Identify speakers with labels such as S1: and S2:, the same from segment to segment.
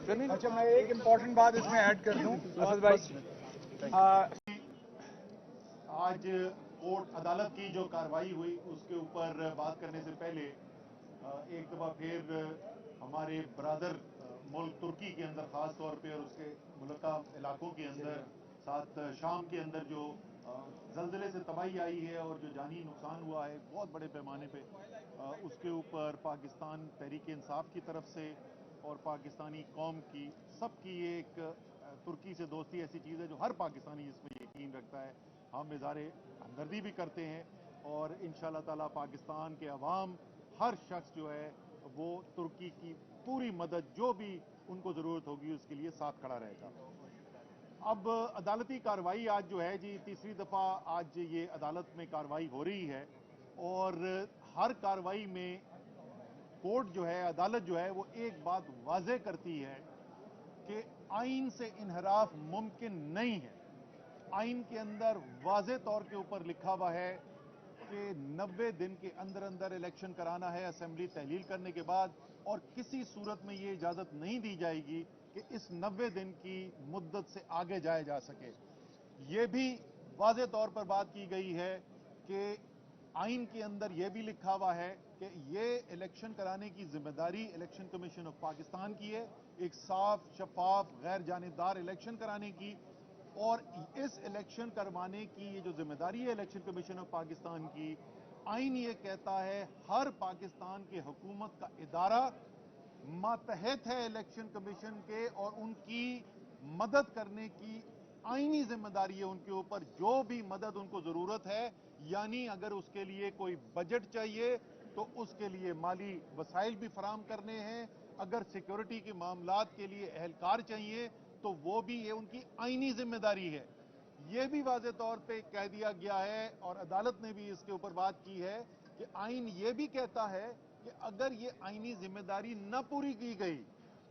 S1: अच्छा, मैं एक इम्पॉर्टेंट बात इसमें ऐड कर दूं।
S2: आज कोर्ट अदालत की जो कार्रवाई हुई उसके ऊपर बात करने से पहले एक दफ़ा फिर हमारे ब्रदर मुल्क तुर्की के अंदर ख़ास तौर पे और उसके मुल्का इलाकों के अंदर साथ शाम के अंदर जो ज़लज़ले से तबाही आई है और जो जानी नुकसान हुआ है बहुत बड़े पैमाने पे, उसके ऊपर पाकिस्तान तहरीक इंसाफ की तरफ से और पाकिस्तानी कौम की सबकी एक तुर्की से दोस्ती ऐसी चीज़ है जो हर पाकिस्तानी इसमें यकीन रखता है। हम इज़हार हमदर्दी भी करते हैं और इंशाअल्लाह ताला पाकिस्तान के अवाम हर शख्स जो है वो तुर्की की पूरी मदद जो भी उनको ज़रूरत होगी उसके लिए साथ खड़ा रहेगा। अब अदालती कार्रवाई आज जो है जी तीसरी दफ़ा आज ये अदालत में कार्रवाई हो रही है और हर कार्रवाई में कोर्ट जो है अदालत जो है वो एक बात वाज़ेह करती है कि आइन से इनहराफ मुमकिन नहीं है। आइन के अंदर वाज़ेह तौर के ऊपर लिखा हुआ है कि 90 दिन के अंदर अंदर इलेक्शन कराना है असेंबली तहलील करने के बाद, और किसी सूरत में ये इजाज़त नहीं दी जाएगी कि इस 90 दिन की मुद्दत से आगे जाया जा सके। ये भी वाज़ेह तौर पर बात की गई है कि आइन के अंदर यह भी लिखा हुआ है कि ये इलेक्शन कराने की जिम्मेदारी इलेक्शन कमीशन ऑफ पाकिस्तान की है, एक साफ शफाफ गैर जानिबदार इलेक्शन कराने की। और इस इलेक्शन करवाने की ये जो जिम्मेदारी है इलेक्शन कमीशन ऑफ पाकिस्तान की, आइन ये कहता है हर पाकिस्तान के हुकूमत का इदारा मातहत है इलेक्शन कमीशन के और उनकी मदद करने की आईनी जिम्मेदारी है उनके ऊपर, जो भी मदद उनको जरूरत है। यानी अगर उसके लिए कोई बजट चाहिए तो उसके लिए माली वसाइल भी फराम करने हैं, अगर सिक्योरिटी के मामलात के लिए एहलकार चाहिए तो वो भी ये उनकी आईनी जिम्मेदारी है। ये भी वाज़ेह तौर पे कह दिया गया है और अदालत ने भी इसके ऊपर बात की है कि आइन ये भी कहता है कि अगर ये आईनी जिम्मेदारी न पूरी की गई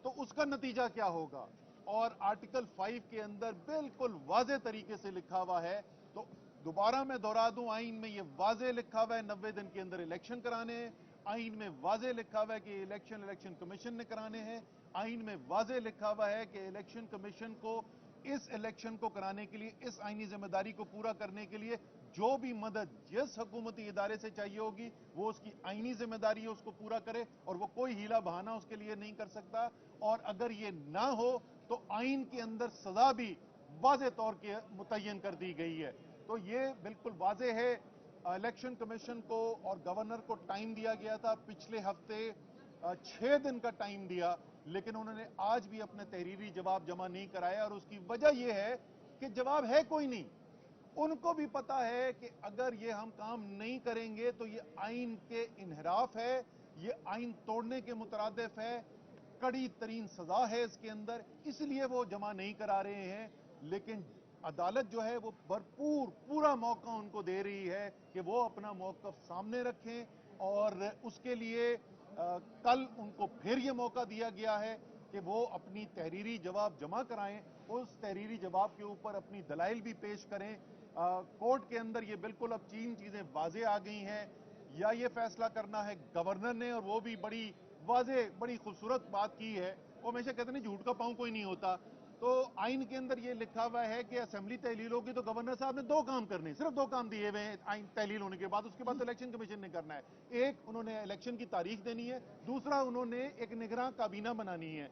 S2: तो उसका नतीजा क्या होगा। और आर्टिकल 5 के अंदर बिल्कुल वाज़ेह तरीके से लिखा हुआ है। तो दोबारा मैं दोहरा दूं, आइन में ये वाज़ेह लिखा हुआ है 90 दिन के अंदर इलेक्शन कराने हैं। आइन में वाज़ेह लिखा हुआ है कि इलेक्शन कमीशन ने कराने हैं। आइन में वाज़ेह लिखा हुआ है कि इलेक्शन कमीशन को इस इलेक्शन को कराने के लिए, इस आईनी जिम्मेदारी को पूरा करने के लिए जो भी मदद जिस हुकूमती इदारे से चाहिए होगी वो उसकी आईनी जिम्मेदारी है उसको पूरा करे और वो कोई हीला बहाना उसके लिए नहीं कर सकता। और अगर ये ना हो तो आइन के अंदर सजा भी वाज़ेह तौर के मुतय्यन कर दी गई है। तो ये बिल्कुल वाज़ेह है। इलेक्शन कमीशन को और गवर्नर को टाइम दिया गया था, पिछले हफ्ते 6 दिन का टाइम दिया, लेकिन उन्होंने आज भी अपने तहरीरी जवाब जमा नहीं कराया और उसकी वजह यह है कि जवाब है कोई नहीं। उनको भी पता है कि अगर ये हम काम नहीं करेंगे तो ये आइन के इनहराफ है, ये आइन तोड़ने के मुतरादिफ है, कड़ी तरीन सजा है इसके अंदर, इसलिए वो जमा नहीं करा रहे हैं। लेकिन अदालत जो है वो भरपूर पूरा मौका उनको दे रही है कि वो अपना मौक़िफ़ सामने रखें और उसके लिए कल उनको फिर ये मौका दिया गया है कि वो अपनी तहरीरी जवाब जमा कराएं, उस तहरीरी जवाब के ऊपर अपनी दलाइल भी पेश करें। कोर्ट के अंदर ये बिल्कुल अब 3 चीजें वाज़ेह आ गई हैं। या ये फैसला करना है गवर्नर ने, और वो भी बड़ी वाज़ेह बड़ी खूबसूरत बात की है। वो हमेशा कहते हैं झूठ का पांव कोई नहीं होता। तो आइन के अंदर ये लिखा हुआ है कि असेंबली तहलील होगी तो गवर्नर साहब ने 2 काम करने, सिर्फ 2 काम दिए हुए हैं आइन तहलील होने के बाद। उसके बाद तो इलेक्शन कमीशन ने करना है। एक, उन्होंने इलेक्शन की तारीख देनी है। दूसरा, उन्होंने एक निगरां काबीना बनानी है।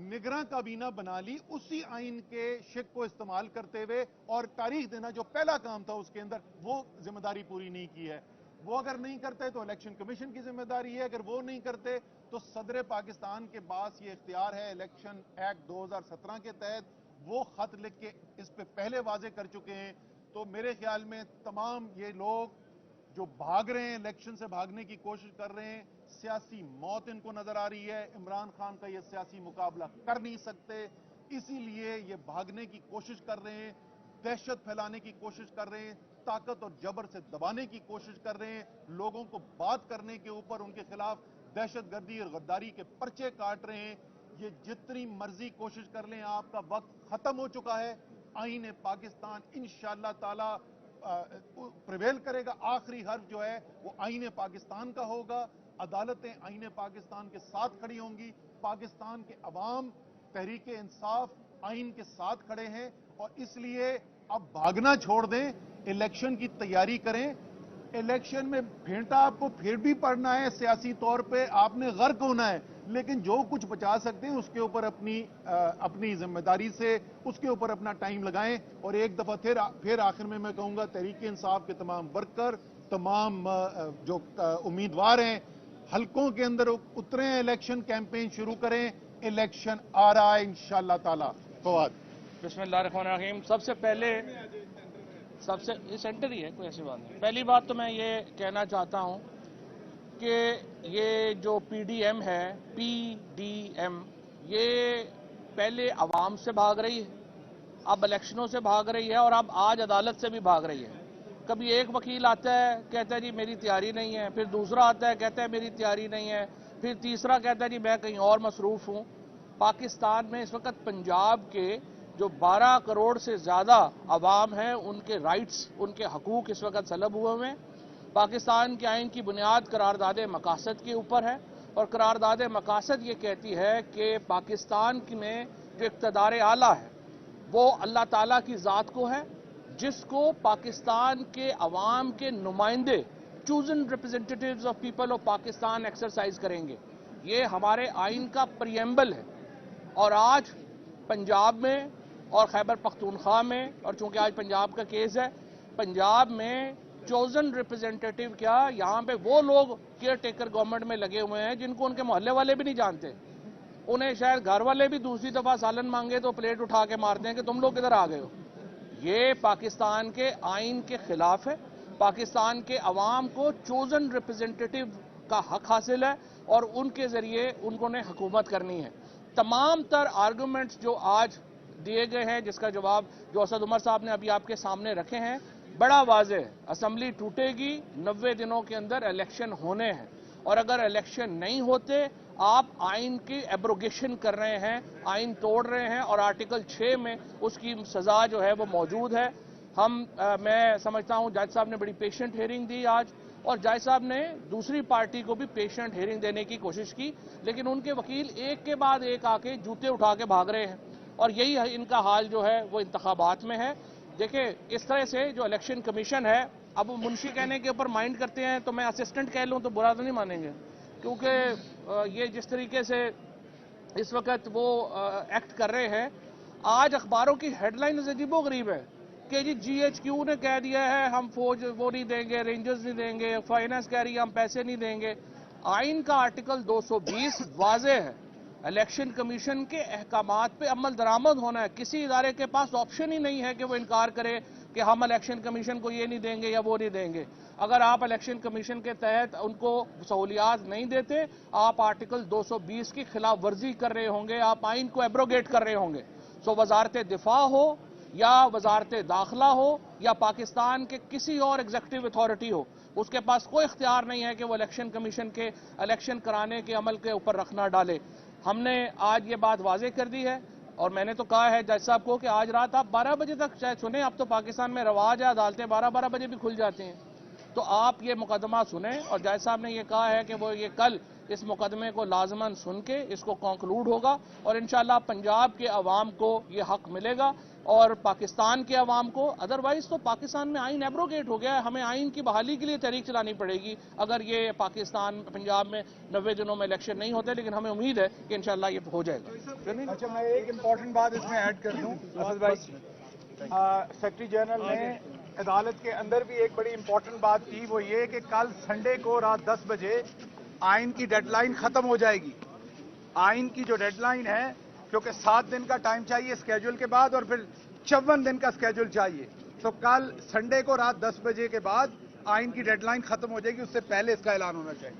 S2: निगरां काबीना बना ली उसी आइन के शिक को इस्तेमाल करते हुए, और तारीख देना जो पहला काम था उसके अंदर वो जिम्मेदारी पूरी नहीं की है। वो अगर नहीं करते तो इलेक्शन कमीशन की जिम्मेदारी है, अगर वो नहीं करते तो सदर पाकिस्तान के पास ये इख्तियार है इलेक्शन एक्ट 2017 के तहत, वो खत लिख के इस पे पहले वाजे कर चुके हैं। तो मेरे ख्याल में तमाम ये लोग जो भाग रहे हैं, इलेक्शन से भागने की कोशिश कर रहे हैं, सियासी मौत इनको नजर आ रही है। इमरान खान का ये सियासी मुकाबला कर नहीं सकते, इसीलिए ये भागने की कोशिश कर रहे हैं, दहशत फैलाने की कोशिश कर रहे हैं, ताकत और जबर से दबाने की कोशिश कर रहे हैं, लोगों को बात करने के ऊपर उनके खिलाफ दहशतगर्दी और गद्दारी के पर्चे काट रहे हैं। ये जितनी मर्जी कोशिश कर लें, आपका वक्त खत्म हो चुका है। आईन पाकिस्तान इंशाअल्लाह ताला प्रिवेल करेगा। आखिरी हर्फ जो है वो आईन पाकिस्तान का होगा। अदालतें आईन पाकिस्तान के साथ खड़ी होंगी। पाकिस्तान के अवाम तहरीक इंसाफ आइन के साथ खड़े हैं और इसलिए अब भागना छोड़ दें, इलेक्शन की तैयारी करें। इलेक्शन में फेंटा आपको फिर भी पड़ना है, सियासी तौर पे आपने गर्क होना है, लेकिन जो कुछ बचा सकते हैं उसके ऊपर अपनी जिम्मेदारी से उसके ऊपर अपना टाइम लगाएं। और एक दफा फिर आखिर में मैं कहूंगा, तहरीक इंसाफ के तमाम वर्कर, तमाम जो उम्मीदवार हैं, हलकों के अंदर उतरें, इलेक्शन कैंपेन शुरू करें। इलेक्शन आ रहा है इंशाअल्लाह ताला। फवाद।
S3: बिस्मिल्लाहिर्रहमानिर्रहीम। सबसे पहले ये सेंटर ही है, कोई ऐसी बात नहीं। पहली बात तो मैं ये कहना चाहता हूं कि ये जो पीडीएम है, पीडीएम, ये पहले अवाम से भाग रही है, अब इलेक्शनों से भाग रही है और अब आज अदालत से भी भाग रही है। कभी एक वकील आता है, कहता है जी मेरी तैयारी नहीं है, फिर दूसरा आता है, कहता है मेरी तैयारी नहीं है, फिर तीसरा कहता है जी मैं कहीं और मसरूफ हूं। पाकिस्तान में इस वक्त पंजाब के जो 12 करोड़ से ज्यादा अवाम हैं, उनके राइट्स, उनके हकूक इस वक्त सलब हुए हैं। पाकिस्तान के आइन की बुनियाद करारदाद मकासद के ऊपर है और करारदाद मकासद ये कहती है कि पाकिस्तान में जो इक़्तिदार आला है वो अल्लाह ताला की ज़ात को है, जिसको पाकिस्तान के अवाम के नुमाइंदे, chosen representatives of people of Pakistan exercise करेंगे। ये हमारे आइन का प्रियम्बल है। और आज पंजाब में और खैबर पख्तूनख्वा में, और चूंकि आज पंजाब का केस है, पंजाब में चोजन रिप्रेजेंटेटिव क्या, यहां पे वो लोग केयर टेकर गवर्नमेंट में लगे हुए हैं जिनको उनके मोहल्ले वाले भी नहीं जानते। उन्हें शायद घर वाले भी दूसरी दफा सालन मांगे तो प्लेट उठा के मारते हैं कि तुम लोग किधर आ गए हो। ये पाकिस्तान के आइन के खिलाफ है। पाकिस्तान के अवाम को चोजन रिप्रेजेंटेटिव का हक हासिल है और उनके जरिए उन्होंने हुकूमत करनी है। तमाम तर आर्गूमेंट्स जो आज दिए गए हैं, जिसका जवाब जो असद उमर साहब ने अभी आपके सामने रखे हैं, बड़ा वाज़ेह है। असेंबली टूटेगी, 90 दिनों के अंदर इलेक्शन होने हैं और अगर इलेक्शन नहीं होते, आप आइन की एब्रोगेशन कर रहे हैं, आइन तोड़ रहे हैं और आर्टिकल 6 में उसकी सजा जो है वो मौजूद है। मैं समझता हूं जज साहब ने बड़ी पेशेंट हियरिंग दी आज, और जज साहब ने दूसरी पार्टी को भी पेशेंट हियरिंग देने की कोशिश की, लेकिन उनके वकील एक के बाद एक आके जूते उठा के भाग रहे हैं और यही इनका हाल जो है वो इंतखाबात में है। देखिए, इस तरह से जो इलेक्शन कमीशन है, अब वो मुंशी कहने के ऊपर माइंड करते हैं तो मैं असिस्टेंट कह लूं तो बुरा तो नहीं मानेंगे, क्योंकि ये जिस तरीके से इस वक्त वो एक्ट कर रहे हैं। आज अखबारों की हेडलाइन अजीबोगरीब है कि जी GHQ ने कह दिया है हम फौज वो नहीं देंगे, रेंजर्स नहीं देंगे, फाइनेंस कह रही है हम पैसे नहीं देंगे। आइन का आर्टिकल 220 वाज़ेह है, इलेक्शन कमीशन के अहकामात पे अमल दरामद होना है। किसी इदारे के पास ऑप्शन ही नहीं है कि वो इनकार करे कि हम इलेक्शन कमीशन को ये नहीं देंगे या वो नहीं देंगे। अगर आप इलेक्शन कमीशन के तहत उनको सहूलियात नहीं देते, आप आर्टिकल 220 की खिलाफ वर्जी कर रहे होंगे, आप आइन को एब्रोगेट कर रहे होंगे। सो वजारत दिफा हो या वजारत दाखिला हो या पाकिस्तान के किसी और एग्जीक्यूटिव अथॉरिटी हो, उसके पास कोई इख्तियार नहीं है कि वो इलेक्शन कमीशन के इलेक्शन कराने के अमल के ऊपर रखना डाले। हमने आज ये बात वाजे कर दी है और मैंने तो कहा है जज साहब को कि आज रात आप 12 बजे तक शायद सुने। अब तो पाकिस्तान में रवाज है, अदालतें 12-12 बजे भी खुल जाती हैं, तो आप ये मुकदमा सुने। और जज साहब ने ये कहा है कि वो ये कल इस मुकदमे को लाजमन सुन के इसको कंक्लूड होगा और इंशाल्लाह पंजाब के अवाम को ये हक मिलेगा और पाकिस्तान के अवाम को। अदरवाइज तो पाकिस्तान में आइन एब्रोगेट हो गया है, हमें आइन की बहाली के लिए तहरीक चलानी पड़ेगी अगर ये पाकिस्तान पंजाब में 90 दिनों में इलेक्शन नहीं होते, लेकिन हमें उम्मीद है कि इंशाल्लाह ये हो जाएगा।
S1: अच्छा, मैं एक इम्पोर्टेंट बात इसमें ऐड कर दूं। सेक्रेटरी जनरल ने अदालत के अंदर भी एक बड़ी इंपॉर्टेंट बात की, वो ये कि कल संडे को रात 10 बजे आइन की डेडलाइन खत्म हो जाएगी। आइन की जो डेडलाइन है, क्योंकि 7 दिन का टाइम चाहिए स्केड्यूल के बाद और फिर 54 दिन का स्केड्यूल चाहिए, तो कल संडे को रात 10 बजे के बाद आइन की डेडलाइन खत्म हो जाएगी, उससे पहले इसका ऐलान होना चाहिए।